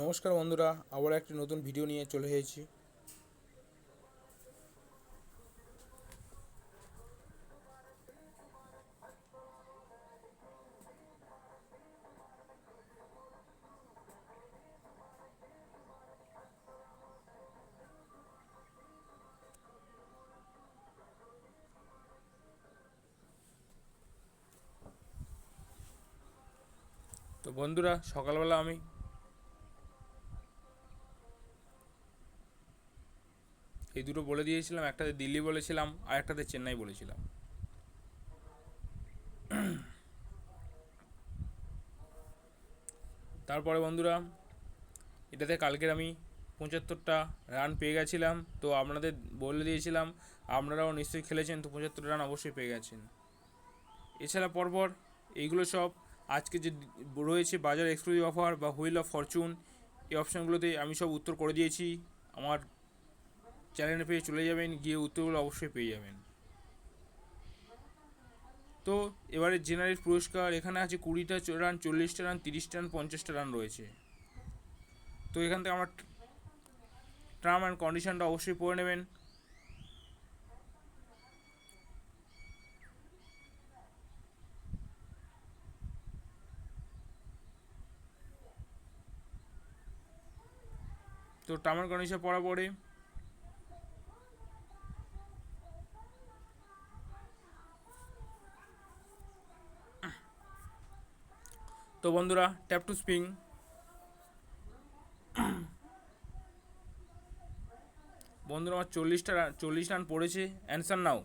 নমস্কার বন্ধুরা, আবার একটি নতুন ভিডিও নিয়ে চলে এসেছি। তো বন্ধুরা, সকালবেলা আমি এই দুটো বলে দিয়েছিলাম, একটাতে দিল্লি বলেছিলাম আর একটাতে চেন্নাই বলেছিলাম। তারপরে বন্ধুরা, এটাতে কালকের আমি 75টা রান পেয়ে গেছিলাম। তো আপনাদের বলে দিয়েছিলাম, আপনারাও নিশ্চয়ই খেলেছেন, তো 75 রান অবশ্যই পেয়ে গেছেন। এছাড়া পরপর এইগুলো সব আজকে যে রয়েছে বাজার এক্সক্লুসিভ অফার বা হুইল অফ ফরচুন, এই অপশানগুলোতে আমি সব উত্তর করে দিয়েছি। আমার চ্যানেলে পেয়ে চলে যাবেন, গিয়ে উত্তরগুলো অবশ্যই পেয়ে যাবেন। তো এবারে জেনারেল পুরস্কার এখানে আছে 20টা রান, 40টা রান, 30টা রান, 50টা রান রয়েছে। তো এখান থেকে আমার টার্ম অ্যান্ড কন্ডিশনটা অবশ্যই পড়ে নেবেন। তো টার্ম অ্যান্ড কন্ডিশন পড়া পরে তো বন্ধুরা, ট্যাপ টু স্পিং। বন্ধুরা, আমার 40 রান পড়েছে। অ্যান্সার নাও।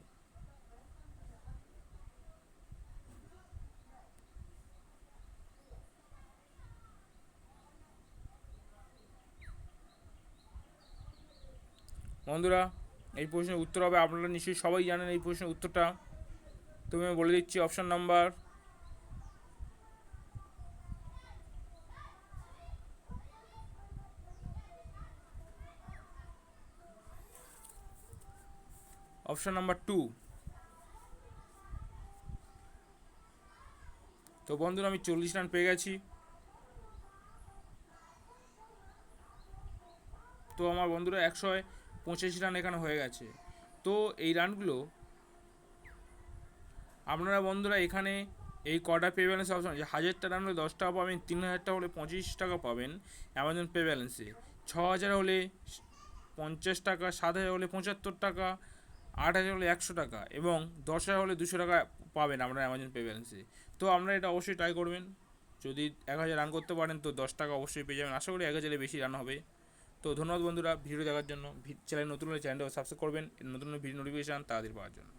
বন্ধুরা, এই প্রশ্নের উত্তর হবে, আপনারা নিশ্চয়ই সবাই জানেন এই প্রশ্নের উত্তরটা। তুমি আমি বলে দিচ্ছি অপশান নাম্বার অপশান নাম্বার 2। তো বন্ধুরা, আমি 40 রান পেয়ে গেছি। তো আমার বন্ধুরা 185 রান এখানে হয়ে গেছে। তো এই রানগুলো আপনারা বন্ধুরা এখানে এই কটা পে ব্যালেন্স অপশন আছে, 1000টা রান হলে 10 টাকা পাবেন, 3000টা হলে 25 টাকা পাবেন অ্যামাজন পে ব্যালেন্সে, 6000 হলে 50 টাকা, 7000 হলে 75 টাকা, 8000 হলে 100 টাকা এবং 10,000 হলে 200 টাকা পাবেন আপনারা অ্যামাজন পে ব্যালেন্সে। তো আপনারা এটা অবশ্যই ট্রাই করবেন। যদি 1000 রান করতে পারেন তো 10 টাকা অবশ্যই পেয়ে যাবেন। আশা করি 1000-এর বেশি রান হবে। তো ধন্যবাদ বন্ধুরা ভিডিও দেখার জন্য। চ্যানেল নতুন হলে চ্যানেলটা সাবস্ক্রাইব করবেন, নতুন ভিডিও নোটিফিকেশান তাড়াতাড়ি পাওয়ার জন্য।